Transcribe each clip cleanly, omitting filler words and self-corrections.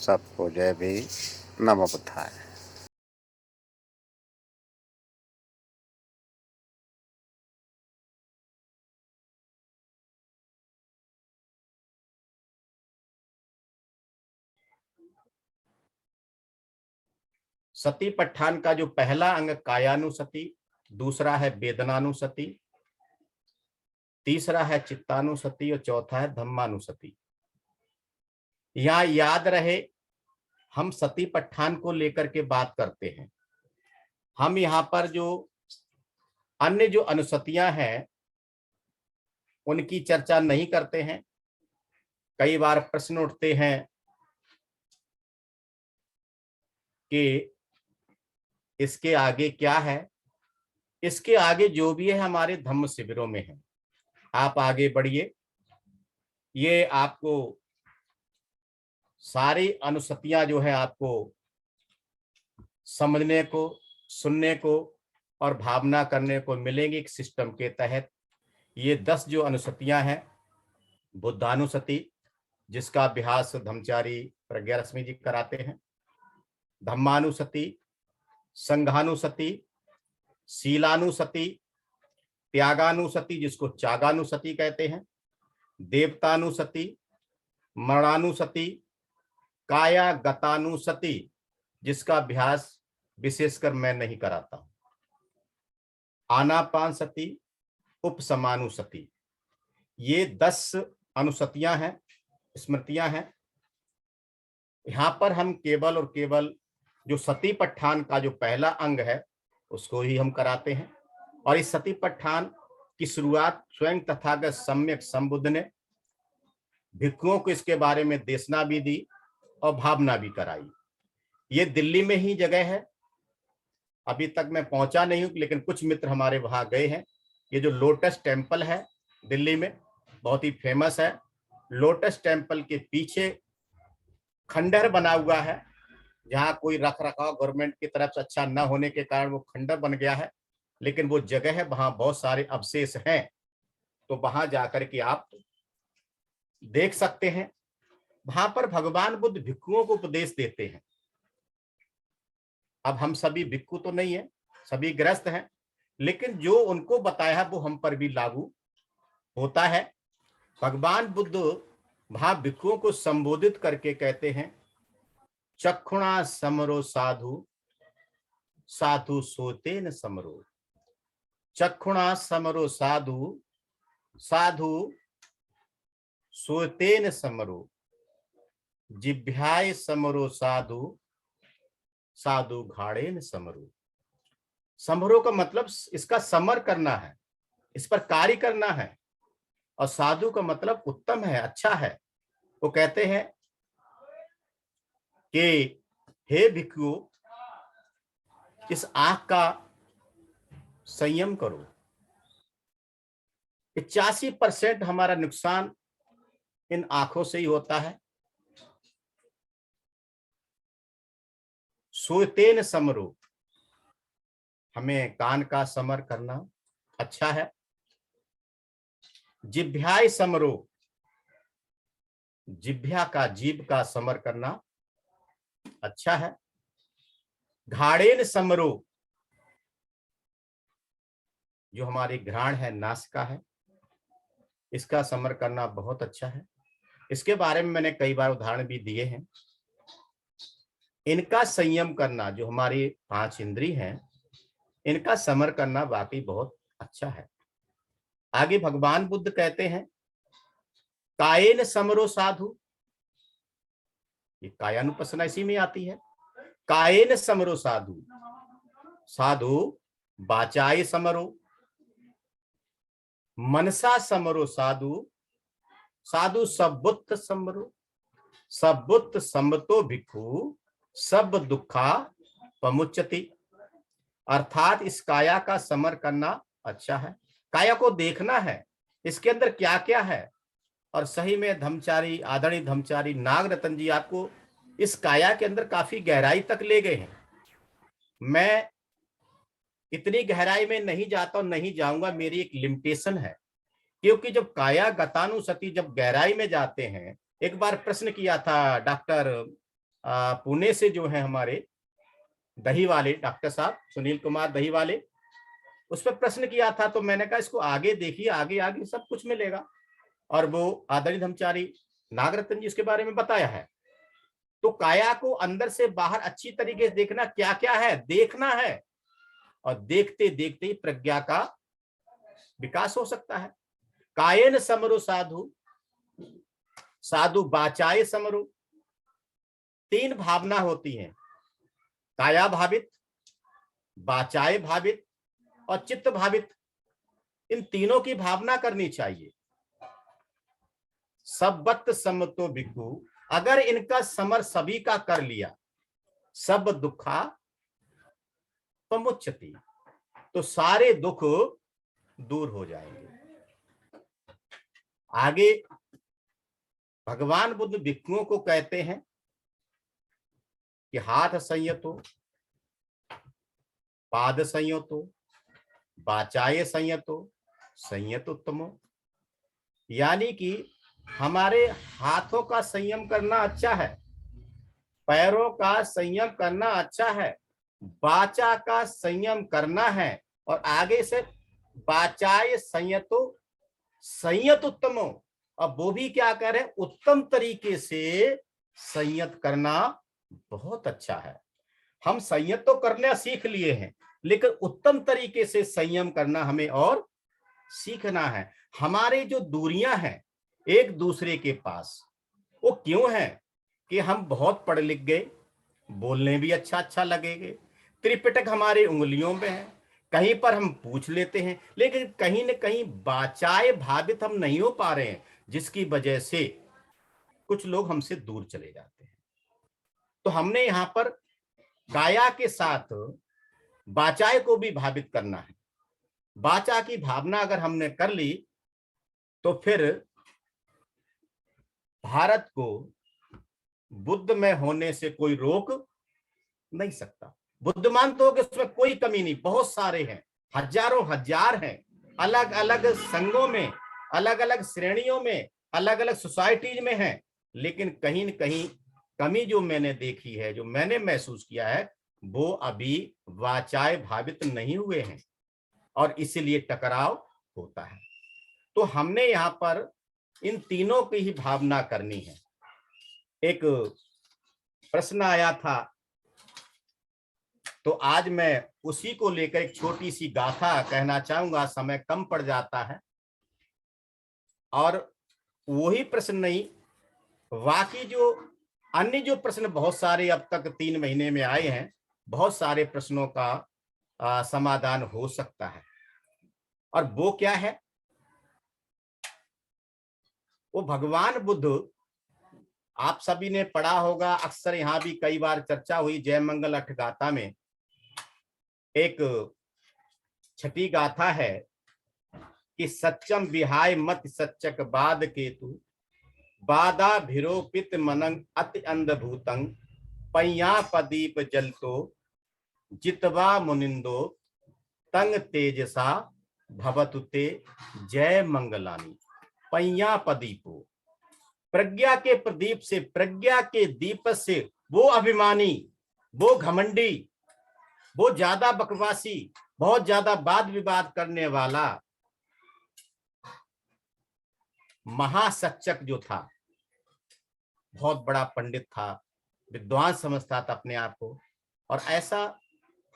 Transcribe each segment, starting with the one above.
सबको जय भी नमो बुद्धाय। सती पट्ठान का जो पहला अंग कायानुसति, दूसरा है वेदनानुसति, तीसरा है चित्तानुसति और चौथा है धम्मानुसति। यहां याद रहे, हम सती पट्ठान को लेकर के बात करते हैं। हम यहां पर जो अन्य जो अनुसतियां हैं उनकी चर्चा नहीं करते हैं। कई बार प्रश्न उठते हैं कि इसके आगे क्या है। इसके आगे जो भी है हमारे धम्म शिविरों में है। आप आगे बढ़िए, ये आपको सारी अनुसतियां जो है आपको समझने को, सुनने को और भावना करने को मिलेंगी एक सिस्टम के तहत। ये 10 जो अनुसतियां हैं, बुद्धानुसति जिसका अभ्यास धम्मचारी प्रज्ञारश्मि जी कराते हैं, धम्मानुसति, संघानुसति, शीलानुसति, त्यागानुसति जिसको चागानुसति कहते हैं, देवतानुसति, मरणानुसति, काया गतानुसति जिसका अभ्यास विशेषकर मैं नहीं कराता हूं, आनापान सति, उपसमानुसति। ये 10 अनुसतियां हैं, स्मृतियां हैं। यहां पर हम केवल और केवल जो सती पट्ठान का जो पहला अंग है उसको ही हम कराते हैं। और इस सती पट्ठान की शुरुआत स्वयं तथागत सम्यक संबुद्ध ने भिक्षुओं को इसके बारे में देशना भी दी और भावना भी कराई। ये दिल्ली में ही जगह है, अभी तक मैं पहुंचा नहीं हूं, लेकिन कुछ मित्र हमारे वहां गए हैं। ये जो लोटस टेम्पल है दिल्ली में, बहुत ही फेमस है। लोटस टेम्पल के पीछे खंडहर बना हुआ है, जहां कोई रख रखाव गवर्नमेंट की तरफ से अच्छा न होने के कारण वो खंडहर बन गया है, लेकिन वो जगह है, वहां बहुत सारे अवशेष हैं, तो वहां जाकर के आप देख सकते हैं। वहां पर भगवान बुद्ध भिक्षुओं को उपदेश देते हैं। अब हम सभी भिक्षु तो नहीं है, सभी गृहस्थ हैं, लेकिन जो उनको बताया वो हम पर भी लागू होता है। भगवान बुद्ध वहां भिक्षुओं को संबोधित करके कहते हैं, चक्षुणा समरो साधु, साधु सोतेन समरो। चक्षुणा समरो साधु, साधु सोतेन समरो। जिह्वाय समरो साधु, साधु घाड़ेन समरो। समरो का मतलब इसका समर करना है, इस पर कार्य करना है। और साधु का मतलब उत्तम है, अच्छा है। वो कहते हैं कि हे भिक्षु, इस आंख का संयम करो। 85% हमारा नुकसान इन आंखों से ही होता है। सोतेन समरो, हमें कान का समर करना अच्छा है। जिह्वाय समरो, जिह्वा का, जीभ का समर करना अच्छा है। घाड़ेन समरो, जो हमारी घ्राण है, नासिका है, इसका समर करना बहुत अच्छा है। इसके बारे में मैंने कई बार उदाहरण भी दिए हैं। इनका संयम करना, जो हमारी 5 इंद्रिय हैं, इनका समर करना वाकई बहुत अच्छा है। आगे भगवान बुद्ध कहते हैं, कायेन समरो साधु। ये कायानुपसना इसी में आती है। कायेन समरो साधु, साधु वाचाय समरो। मनसा समरो साधु, साधु सबुत्थ समरो। सबुत्थ समतो भिक्षु सब दुखा पमुच्यति। अर्थात इस काया का समर करना अच्छा है। काया को देखना है, इसके अंदर क्या क्या है। और सही में धम्मचारी, आदरणीय धम्मचारी नागरत्न जी आपको इस काया के अंदर काफी गहराई तक ले गए हैं। मैं इतनी गहराई में नहीं जाता और नहीं जाऊंगा, मेरी एक लिमिटेशन है। क्योंकि जब काया गतानुसति, जब गहराई में जाते हैं, एक बार प्रश्न किया था डॉक्टर पुणे से जो है हमारे दही वाले डॉक्टर साहब सुनील कुमार दही वाले, उस पर प्रश्न किया था। तो मैंने कहा इसको आगे देखिए, आगे आगे सब कुछ मिलेगा। और वो आदरणीय धर्मचारी नागरत्न जी इसके बारे में बताया है। तो काया को अंदर से बाहर अच्छी तरीके से देखना, क्या क्या है देखना है, और देखते देखते ही प्रज्ञा का विकास हो सकता है। कायेन समरो साधु, साधु बाचाए समरो। 3 भावना होती हैं, काया भावित, बाचाए भावित और चित्त भावित। इन तीनों की भावना करनी चाहिए। सबत समतो भिक्खु, अगर इनका समर सभी का कर लिया, सब दुखा पमुच्यति, तो सारे दुख दूर हो जाएंगे। आगे भगवान बुद्ध भिक्षुओं को कहते हैं कि हाथ संयतो, पाद संयतो, वाचाय संयतो, संयत उत्तमो। यानी कि हमारे हाथों का संयम करना अच्छा है, पैरों का संयम करना अच्छा है, वाचा का संयम करना है, और आगे से वाचाय संयतो संयत उत्तमो। अब वो भी क्या कह रहे हैं, उत्तम तरीके से संयत करना बहुत अच्छा है। हम संयत तो करना सीख लिए हैं, लेकिन उत्तम तरीके से संयम करना हमें और सीखना है। हमारे जो दूरियां हैं एक दूसरे के पास, वो क्यों है कि हम बहुत पढ़ लिख गए, बोलने भी अच्छा लगेंगे, त्रिपिटक हमारे उंगलियों में है, कहीं पर हम पूछ लेते हैं, लेकिन कहीं न कहीं वाचाए भावित हम नहीं हो पा रहे हैं, जिसकी वजह से कुछ लोग हमसे दूर चले जाते हैं। तो हमने यहां पर काया के साथ वाचाए को भी भावित करना है। वाचा की भावना अगर हमने कर ली तो फिर भारत को बुद्ध में होने से कोई रोक नहीं सकता। बुद्धिमान तो कि उसमें कोई कमी नहीं, बहुत सारे हैं, हजारों हजार हैं, अलग अलग संघों में, अलग अलग श्रेणियों में, अलग अलग सोसाइटीज में हैं, लेकिन कहीं न कहीं कमी जो मैंने देखी है, जो मैंने महसूस किया है, वो अभी वाचाए भावित नहीं हुए हैं, और इसीलिए टकराव होता है। तो हमने यहाँ पर इन तीनों की ही भावना करनी है। एक प्रश्न आया था, तो आज मैं उसी को लेकर एक छोटी सी गाथा कहना चाहूंगा, समय कम पड़ जाता है। और वही प्रश्न नहीं, बाकी जो अन्य जो प्रश्न बहुत सारे अब तक 3 महीने में आए हैं, बहुत सारे प्रश्नों का समाधान हो सकता है। और वो क्या है, वो भगवान बुद्ध, आप सभी ने पढ़ा होगा, अक्सर यहां भी कई बार चर्चा हुई, जय मंगल अठ गाथा में एक छठी गाथा है कि सच्चम विहाय मत सच्चक बाद केतु, बाधा भिरोपित मनंग अति अंधभूतं, पैया पदीप जलतो जितवा मुनिंदो, तंग तेजसा भवतुते जय मंगलानी। पैया पदीपो, प्रज्ञा के प्रदीप से, प्रज्ञा के दीप से वो अभिमानी, वो घमंडी, वो ज्यादा बकवासी, बहुत ज्यादा वाद विवाद करने वाला महासच्चक जो था, बहुत बड़ा पंडित था, विद्वान समझता था अपने आप को, और ऐसा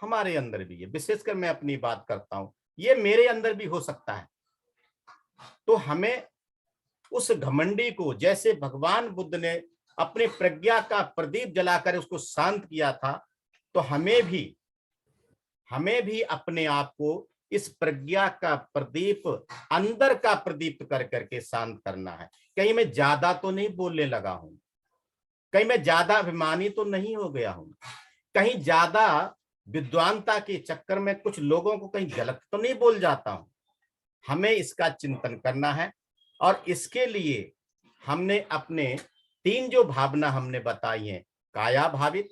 हमारे अंदर भी है। विशेषकर मैं अपनी बात करता हूं, ये मेरे अंदर भी हो सकता है। तो हमें उस घमंडी को, जैसे भगवान बुद्ध ने अपने प्रज्ञा का प्रदीप जलाकर उसको शांत किया था, तो हमें भी अपने आप को इस प्रज्ञा का प्रदीप, अंदर का प्रदीप कर करके शांत करना है। कहीं मैं ज्यादा तो नहीं बोलने लगा हूं, कहीं मैं ज्यादा अभिमानी तो नहीं हो गया हूं, कहीं ज्यादा विद्वानता के चक्कर में कुछ लोगों को कहीं गलत तो नहीं बोल जाता हूं। हमें इसका चिंतन करना है, और इसके लिए हमने अपने 3 जो भावना हमने बताई हैं, काया भावित,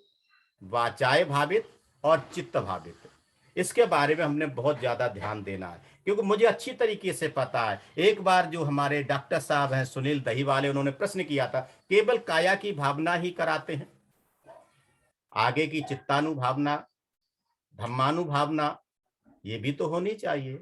वाचाय भावित और चित्त भावित, इसके बारे में हमने बहुत ज्यादा ध्यान देना है। क्योंकि मुझे अच्छी तरीके से पता है, एक बार जो हमारे डॉक्टर साहब हैं सुनील दही वाले, उन्होंने प्रश्न किया था, केवल काया की भावना ही कराते हैं, आगे की चित्तानुभावना, धम्मानुभावना, ये भी तो होनी चाहिए।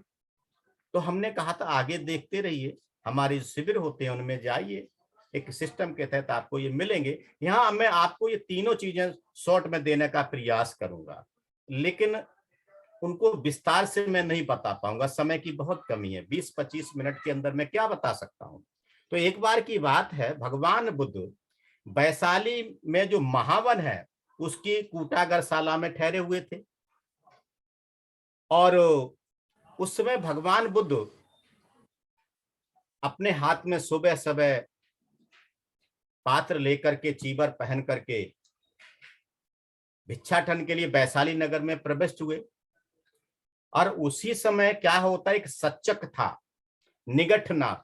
तो हमने कहा था आगे देखते रहिए, हमारे शिविर होते हैं उनमें जाइए, एक सिस्टम के तहत आपको ये मिलेंगे। यहाँ मैं आपको ये तीनों चीजें शॉर्ट में देने का प्रयास करूंगा, लेकिन उनको विस्तार से मैं नहीं बता पाऊंगा, समय की बहुत कमी है। 20-25 मिनट के अंदर मैं क्या बता सकता हूं। तो एक बार की बात है, भगवान बुद्ध वैशाली में जो महावन है उसकी कूटागरशाला में ठहरे हुए थे, और उस समय भगवान बुद्ध अपने हाथ में सुबह सुबह पात्र लेकर के, चीबर पहन करके भिक्षाटन के लिए वैशाली नगर में प्रविष्ट हुए। और उसी समय क्या होता है, एक सच्चक था निगठनाथ,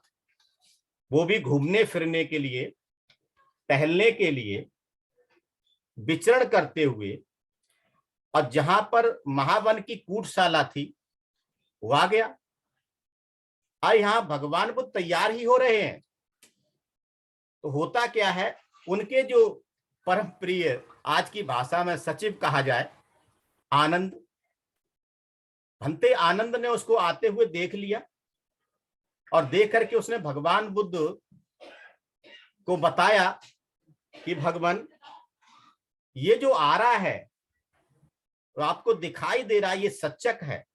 वो भी घूमने फिरने के लिए, टहलने के लिए विचरण करते हुए, और जहां पर महावन की कूटशाला थी वो आ गया। और यहां भगवान बुद्ध तैयार ही हो रहे हैं। तो होता क्या है, उनके जो परम प्रिय, आज की भाषा में सचिव कहा जाए, आनंद, भंते आनंद ने उसको आते हुए देख लिया, और देख करके उसने भगवान बुद्ध को बताया कि भगवान, ये जो आ रहा है तो आपको दिखाई दे रहा है, ये सच्चक है,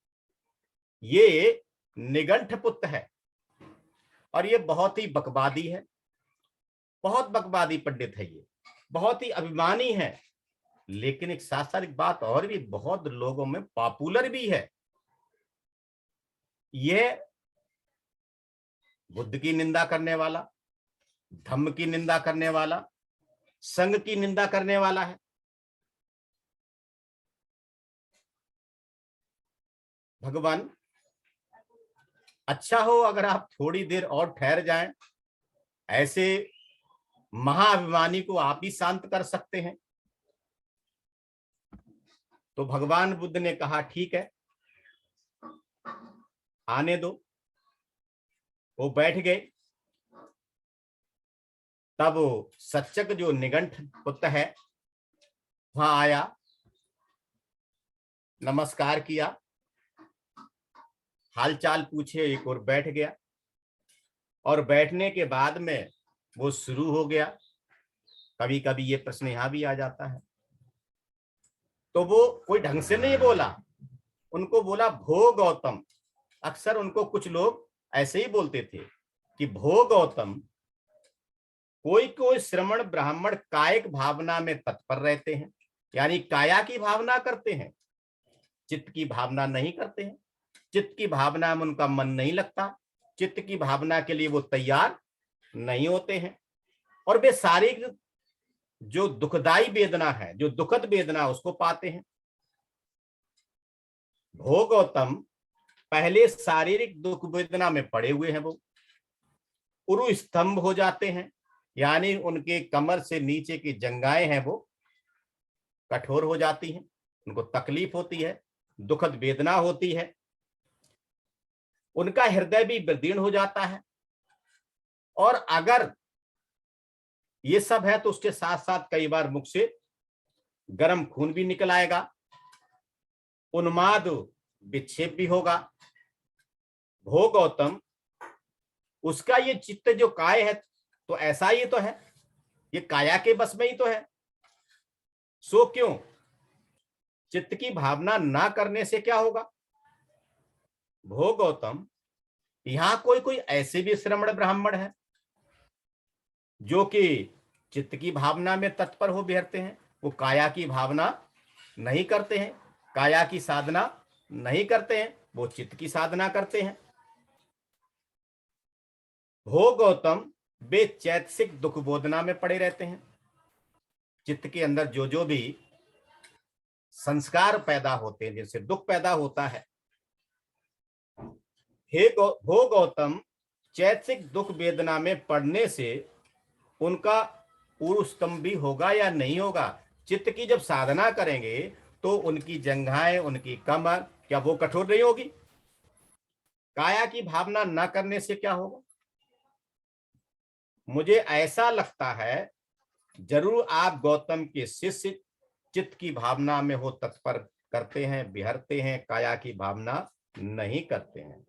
ये निगंठ पुत्र है, और ये बहुत ही बकवादी है, बहुत बकवादी पंडित है, ये बहुत ही अभिमानी है, लेकिन एक साथ साथ एक बात और भी, बहुत लोगों में पॉपुलर भी है। ये बुद्ध की निंदा करने वाला, धम्म की निंदा करने वाला, संघ की निंदा करने वाला है। भगवान, अच्छा हो अगर आप थोड़ी देर और ठहर जाएं, ऐसे महाअभिमानी को आप ही शांत कर सकते हैं। तो भगवान बुद्ध ने कहा ठीक है, आने दो। वो बैठ गए। तब सच्चक जो निगंठ पुत्र है वहां आया, नमस्कार किया, हालचाल पूछे, एक और बैठ गया, और बैठने के बाद में वो शुरू हो गया। कभी कभी ये प्रश्न यहां भी आ जाता है। तो वो कोई ढंग से नहीं बोला, उनको बोला भो गौतम। अक्सर उनको कुछ लोग ऐसे ही बोलते थे कि भो गौतम। कोई कोई श्रमण ब्राह्मण कायिक भावना में तत्पर रहते हैं, यानी काया की भावना करते हैं, चित्त की भावना नहीं करते हैं। चित्त की भावना में उनका मन नहीं लगता, चित्त की भावना के लिए वो तैयार नहीं होते हैं, और वे शारीरिक जो दुखदाई वेदना है, जो दुखद वेदना, उसको पाते हैं। भो गौतम पहले शारीरिक दुख वेदना में पड़े हुए हैं, वो उरु स्तंभ हो जाते हैं, यानी उनके कमर से नीचे की जंगाएं हैं वो कठोर हो जाती हैं, उनको तकलीफ होती है, दुखद वेदना होती है, उनका हृदय भी विदीर्ण हो जाता है। और अगर ये सब है तो उसके साथ साथ कई बार मुख से गर्म खून भी निकल आएगा, उन्माद विक्षेप भी होगा। भो गौतम, उसका ये चित्त जो काय है तो ऐसा ही तो है, ये काया के बस में ही तो है। सो क्यों, चित्त की भावना ना करने से क्या होगा। भो गौतम, यहां कोई कोई ऐसे भी श्रमण ब्राह्मण है जो कि चित्त की भावना में तत्पर हो बिहरते हैं, वो काया की भावना नहीं करते हैं, काया की साधना नहीं करते हैं, वो चित्त की साधना करते हैं। भो गौतम, वे चैतसिक दुख बोधना में पड़े रहते हैं। चित्त के अंदर जो जो भी संस्कार पैदा होते हैं, जिनसे दुख पैदा होता है, भो गौतम, चैतसिक दुख वेदना में पड़ने से उनका उरुस्तंभ भी होगा या नहीं होगा। चित्त की जब साधना करेंगे तो उनकी जंघाएं, उनकी कमर, क्या वो कठोर नहीं होगी। काया की भावना न करने से क्या होगा। मुझे ऐसा लगता है जरूर आप गौतम के शिष्य चित्त की भावना में हो तत्पर करते हैं, बिहरते हैं, काया की भावना नहीं करते हैं।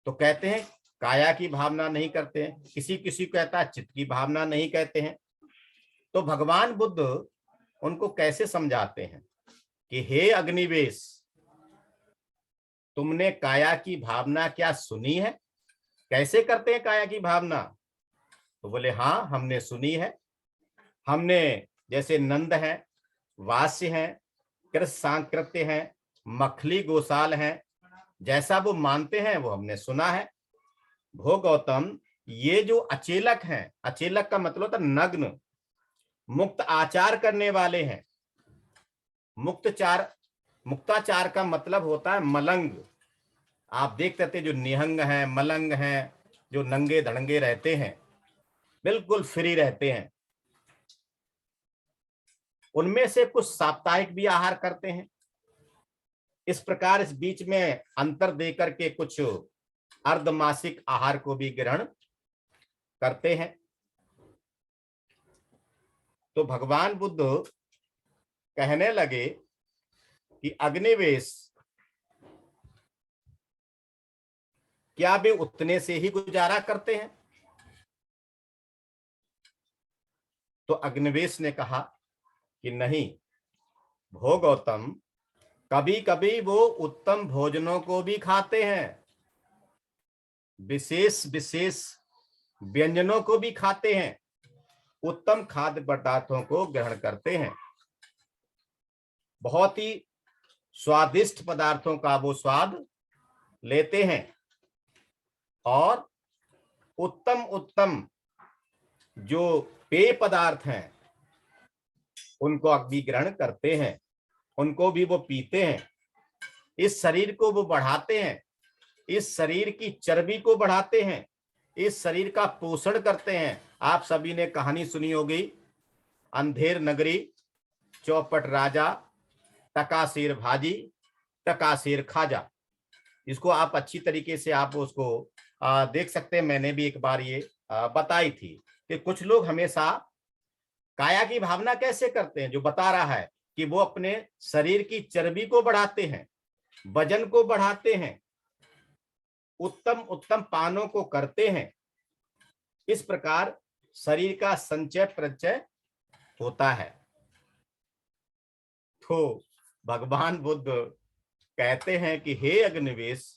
तो कहते हैं काया की भावना नहीं करते हैं, किसी किसी को कहता है चित्त की भावना नहीं कहते हैं। तो भगवान बुद्ध उनको कैसे समझाते हैं कि हे अग्निवेश, तुमने काया की भावना क्या सुनी है? कैसे करते हैं काया की भावना? तो बोले हाँ, हमने सुनी है। हमने जैसे नंद है, वास्य है, कृष्ण सांकृत्य है, मखली गोसाल है, जैसा वो मानते हैं वो हमने सुना है। भो गौतम, ये जो अचेलक हैं, अचेलक का मतलब होता नग्न, मुक्त आचार करने वाले हैं। मुक्ताचार का मतलब होता है मलंग। आप देखते थे जो निहंग हैं, मलंग हैं, जो नंगे धड़ंगे रहते हैं, बिल्कुल फ्री रहते हैं, उनमें से कुछ साप्ताहिक भी आहार करते हैं। इस प्रकार इस बीच में अंतर देकर के कुछ अर्धमासिक आहार को भी ग्रहण करते हैं। तो भगवान बुद्ध कहने लगे कि अग्निवेश, क्या वे उतने से ही गुजारा करते हैं? तो अग्निवेश ने कहा कि नहीं भो गौतम, कभी कभी वो उत्तम भोजनों को भी खाते हैं, विशेष विशेष व्यंजनों को भी खाते हैं, उत्तम खाद्य पदार्थों को ग्रहण करते हैं, बहुत ही स्वादिष्ट पदार्थों का वो स्वाद लेते हैं और उत्तम उत्तम जो पेय पदार्थ हैं उनको भी ग्रहण करते हैं, उनको भी वो पीते हैं। इस शरीर को वो बढ़ाते हैं, इस शरीर की चर्बी को बढ़ाते हैं, इस शरीर का पोषण करते हैं। आप सभी ने कहानी सुनी होगी, अंधेर नगरी, चौपट राजा, टकासेर भाजी, टकासेर खाजा। इसको आप अच्छी तरीके से आप उसको देख सकते हैं। मैंने भी एक बार ये बताई थी कि कुछ लोग हमेशा काया की भावना कैसे करते हैं, जो बता रहा है कि वो अपने शरीर की चर्बी को बढ़ाते हैं, वजन को बढ़ाते हैं, उत्तम उत्तम पानों को करते हैं। इस प्रकार शरीर का संचय प्रचय होता है। तो भगवान बुद्ध कहते हैं कि हे अग्निवेश,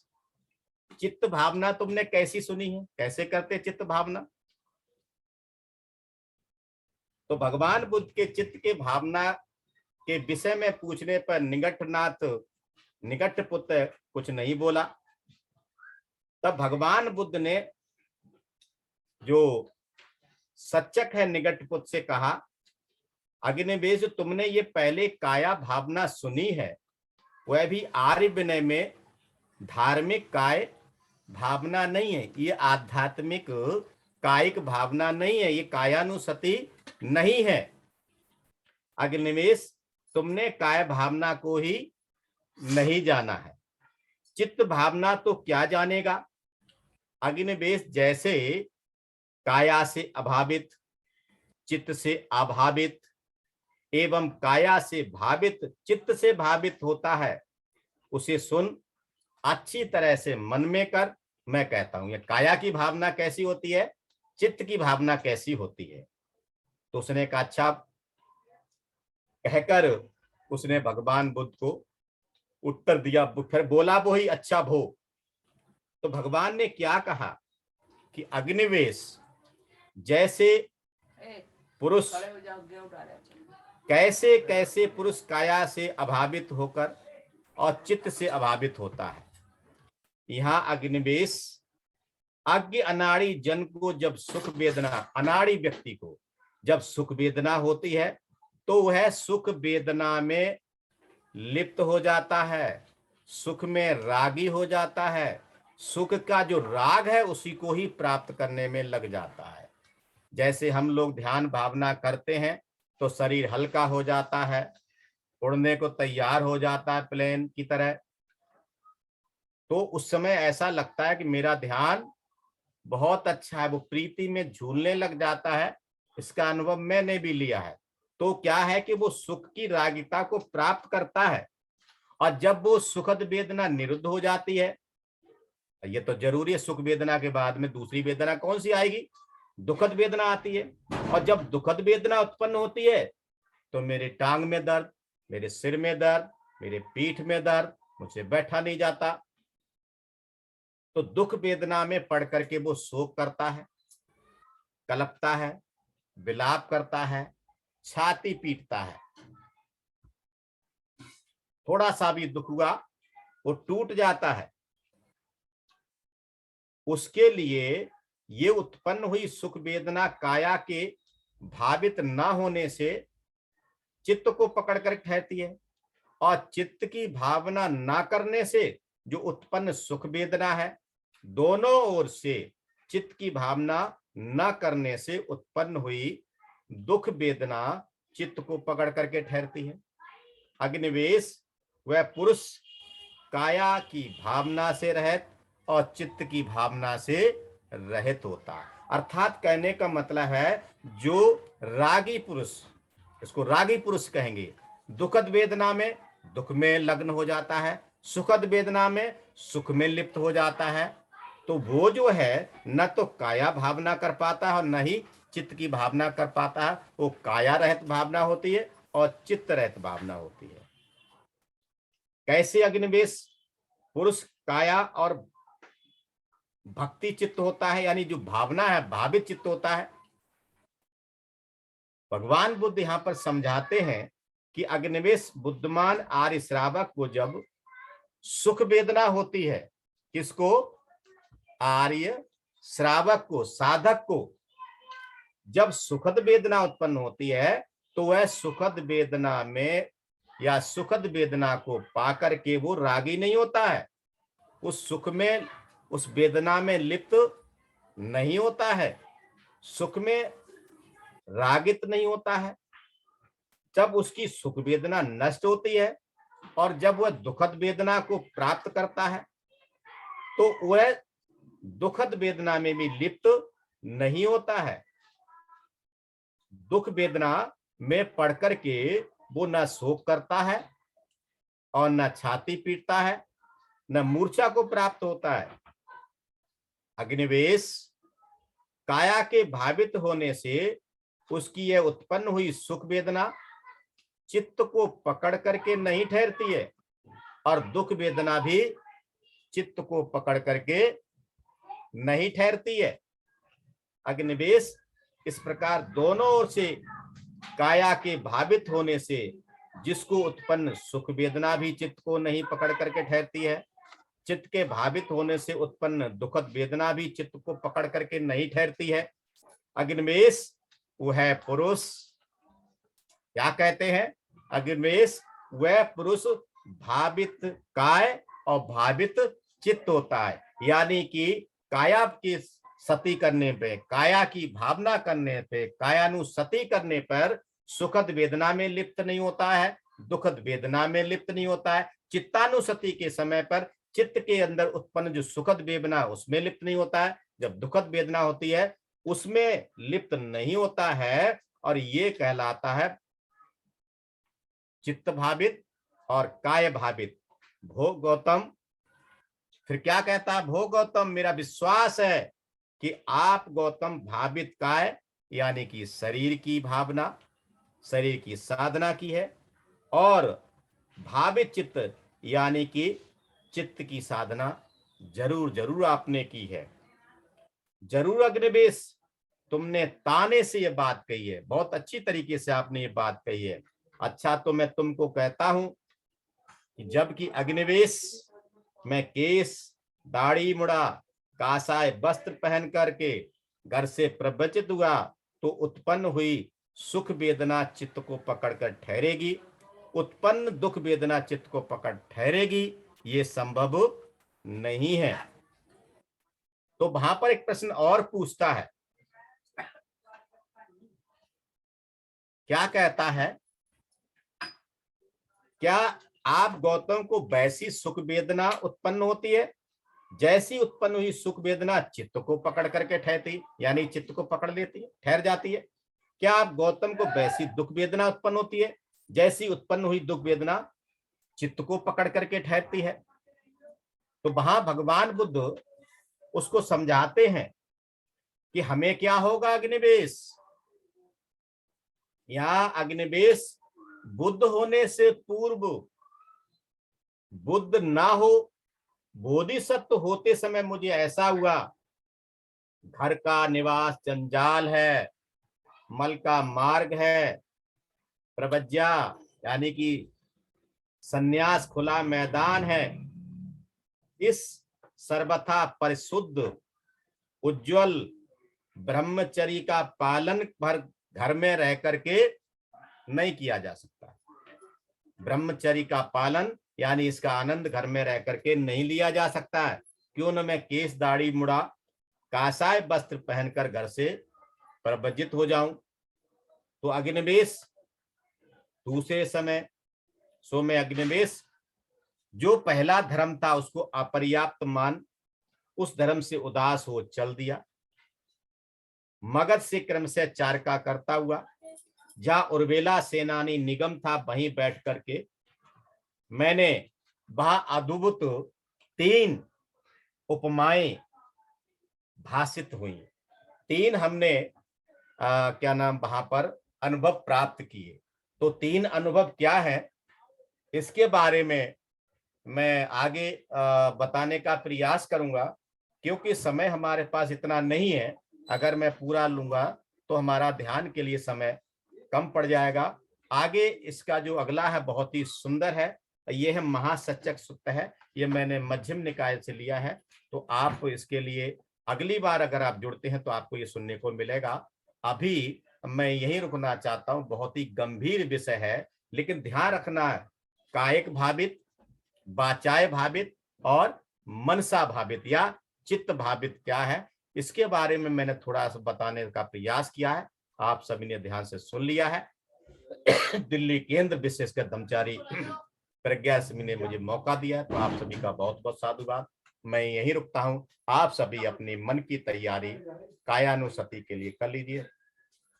चित्त भावना तुमने कैसी सुनी है? कैसे करते चित्त भावना? तो भगवान बुद्ध के चित्त के भावना के विषय में पूछने पर निगट्टनाथ निगट्टपुत्र कुछ नहीं बोला। तब भगवान बुद्ध ने जो सच्चक है निगट्टपुत्र से कहा, अग्निवेश, तुमने ये पहले काया भावना सुनी है, वह भी आर्य विनय में धार्मिक काय भावना नहीं है, ये आध्यात्मिक कायिक भावना नहीं है, ये कायानुसति नहीं है। अग्निवेश, तुमने काय भावना को ही नहीं जाना है, चित्त भावना तो क्या जानेगा? अग्निवेश, जैसे काया से अभावित, चित्त से अभावित एवं काया से भावित चित्त से भावित होता है, उसे सुन, अच्छी तरह से मन में कर। मैं कहता हूं ये काया की भावना कैसी होती है, चित्त की भावना कैसी होती है। तो उसने कहा अच्छा, कहकर उसने भगवान बुद्ध को उत्तर दिया। फिर बोला वो ही, अच्छा भो। तो भगवान ने क्या कहा कि अग्निवेश, जैसे पुरुष कैसे कैसे पुरुष काया से अभावित होकर और चित्त से अभावित होता है, यहां अग्निवेश अज्ञ अनाड़ी जन को जब सुख वेदना, अनाड़ी व्यक्ति को जब सुख वेदना होती है तो वह सुख वेदना में लिप्त हो जाता है, सुख में रागी हो जाता है, सुख का जो राग है उसी को ही प्राप्त करने में लग जाता है। जैसे हम लोग ध्यान भावना करते हैं तो शरीर हल्का हो जाता है, उड़ने को तैयार हो जाता है प्लेन की तरह। तो उस समय ऐसा लगता है कि मेरा ध्यान बहुत अच्छा है, वो प्रीति में झूलने लग जाता है। इसका अनुभव मैंने भी लिया है। तो क्या है कि वो सुख की रागिता को प्राप्त करता है, और जब वो सुखद वेदना निरुद्ध हो जाती है, ये तो जरूरी है, सुख वेदना के बाद में दूसरी वेदना कौन सी आएगी? दुखद वेदना आती है। और जब दुखद वेदना उत्पन्न होती है तो मेरे टांग में दर्द, मेरे सिर में दर्द, मेरे पीठ में दर्द, मुझसे बैठा नहीं जाता। तो दुख वेदना में पढ़ करके वो शोक करता है, कलपता है, विलाप करता है, छाती पीटता है। थोड़ा सा भी दुख हुआ वो टूट जाता है। उसके लिए ये उत्पन्न हुई सुख वेदना काया के भावित न होने से चित्त को पकड़ कर ठहरती है, और चित्त की भावना ना करने से जो उत्पन्न सुख वेदना है, दोनों ओर से चित्त की भावना न करने से उत्पन्न हुई दुख वेदना चित्त को पकड़ करके ठहरती है। अग्निवेश वह पुरुष काया की भावना से रहित और चित्त की भावना से रहित होता है। अर्थात कहने का मतलब है जो रागी पुरुष, इसको रागी पुरुष कहेंगे, दुखद वेदना में दुख में लग्न हो जाता है, सुखद वेदना में सुख में लिप्त हो जाता है, तो वो जो है न तो काया भावना कर पाता है और न ही चित्त की भावना कर पाता है। वो काया रहित भावना होती है और चित्त रहित भावना होती है। कैसे अग्निवेश पुरुष काया और भक्ति चित्त होता है, यानी जो भावना है भावित चित्त होता है। भगवान बुद्ध यहां पर समझाते हैं कि अग्निवेश बुद्धिमान आर्य श्रावक को जब सुख वेदना होती है, किसको? आर्य श्रावक को, साधक को जब सुखद वेदना उत्पन्न होती है तो वह सुखद वेदना में या सुखद वेदना को पाकर के वो रागी नहीं होता है, उस सुख में उस वेदना में लिप्त नहीं होता है, सुख में रागित नहीं होता है। जब उसकी सुख वेदना नष्ट होती है और जब वह दुखद वेदना को प्राप्त करता है तो वह दुखद वेदना में भी लिप्त नहीं होता है। दुख वेदना में पढ़ करके वो न शोक करता है और न छाती पीटता है, न मूर्छा को प्राप्त होता है। अग्निवेश काया के भावित होने से उसकी यह उत्पन्न हुई सुख वेदना चित्त को पकड़ करके नहीं ठहरती है, और दुख वेदना भी चित्त को पकड़ करके नहीं ठहरती है। अग्निवेश इस प्रकार दोनों ओर से काया के भावित होने से जिसको उत्पन्न सुख वेदना भी चित्त को नहीं पकड़ करके ठहरती है, चित्त के भावित होने से उत्पन्न दुखद वेदना भी चित्त को पकड़ करके नहीं ठहरती है। अग्निवेश वह पुरुष क्या कहते हैं? अग्निवेश वह पुरुष भावित काय और भावित चित्त होता है, यानी कि काया की सती करने पे, काया की भावना करने पे, कायानुसती करने पर सुखद वेदना में लिप्त नहीं होता है, दुखद वेदना में लिप्त नहीं होता है। चित्तानुसती के समय पर चित्त के अंदर उत्पन्न जो सुखद वेदना उसमें लिप्त नहीं होता है, जब दुखद वेदना होती है उसमें लिप्त नहीं होता है, और ये कहलाता है चित्त भावित और काय भावित। भोग गौतम फिर क्या कहता है? भोग गौतम मेरा विश्वास है कि आप गौतम भावित काय यानी कि शरीर की भावना, शरीर की साधना की है, और भावित चित्त यानी कि चित्त की साधना जरूर जरूर आपने की है। जरूर अग्निवेश तुमने ताने से ये बात कही है, बहुत अच्छी तरीके से आपने ये बात कही है। अच्छा, तो मैं तुमको कहता हूं कि जबकि अग्निवेश मैं केस दाढ़ी मुड़ा कासाय वस्त्र पहन करके घर से प्रवचित हुआ तो उत्पन्न हुई सुख वेदना चित्त को पकड़कर ठहरेगी, उत्पन्न दुख वेदना चित्त को पकड़ ठहरेगी, ये संभव नहीं है। तो वहां पर एक प्रश्न और पूछता है, क्या कहता है? क्या आप गौतम को वैसी सुख वेदना उत्पन्न होती है जैसी उत्पन्न हुई सुख वेदना चित्त को पकड़ करके ठहरती, यानी चित्त को पकड़ लेती है, ठहर जाती है? क्या आप गौतम को वैसी दुख वेदना उत्पन्न होती है जैसी उत्पन्न हुई दुख वेदना चित्त को पकड़ करके ठहरती है? तो वहां भगवान बुद्ध उसको समझाते हैं कि हमें क्या होगा अग्निवेश। यहाँ अग्निवेश बुद्ध होने से पूर्व, बुद्ध ना हो, बोधिसत्व होते समय मुझे ऐसा हुआ, घर का निवास जंजाल है, मल का मार्ग है, प्रवज्या यानी कि सन्यास खुला मैदान है, इस सर्वथा परिशुद्ध उज्जवल ब्रह्मचर्य का पालन भर घर में रह करके नहीं किया जा सकता। ब्रह्मचर्य का पालन यानी इसका आनंद घर में रह करके नहीं लिया जा सकता है। क्यों न मैं केस दाढ़ी मुड़ा कासाय वस्त्र पहनकर घर से प्रवर्जित हो जाऊं। तो अग्निवेश दूसरे समय सो में अग्निवेश जो पहला धर्म था उसको अपर्याप्त मान उस धर्म से उदास हो चल दिया। मगध से क्रमशः चारका करता हुआ जहां उर्वेला सेनानी निगम था वहीं बैठ करके मैंने वहां अद्भुत 3 उपमाएं भाषित हुई। 3 हमने क्या नाम वहां पर अनुभव प्राप्त किए। तो 3 अनुभव क्या है इसके बारे में मैं आगे बताने का प्रयास करूंगा, क्योंकि समय हमारे पास इतना नहीं है। अगर मैं पूरा लूंगा तो हमारा ध्यान के लिए समय कम पड़ जाएगा। आगे इसका जो अगला है बहुत ही सुंदर है। ये है महासचक सूत्र है, ये मैंने मध्यम निकाय से लिया है। तो आप इसके लिए अगली बार अगर आप जुड़ते हैं तो आपको ये सुनने को मिलेगा। अभी मैं यही रुकना चाहता हूं। बहुत ही गंभीर विषय है, लेकिन ध्यान रखना कायिक भावित, वाचाय भावित और मनसा भावित या चित्त भावित क्या है, इसके बारे में मैंने थोड़ा सा बताने का प्रयास किया है। आप सभी ने ध्यान से सुन लिया है। दिल्ली केंद्र विशेषकर ब्रह्मचारी प्रज्ञा सिंह ने मुझे मौका दिया, तो आप सभी का बहुत बहुत साधुवाद। मैं यहीं रुकता हूं। आप सभी अपनी मन की तैयारी कायानुसति के लिए कर लीजिए।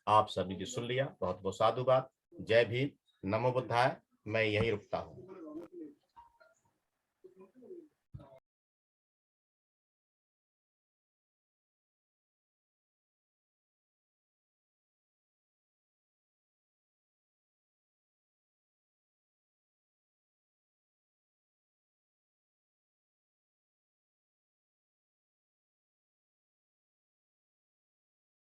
आप सभी ने सुन लिया, बहुत बहुत साधुवाद। जय भीम, नमो बुद्धाय। मैं यहीं रुकता हूं।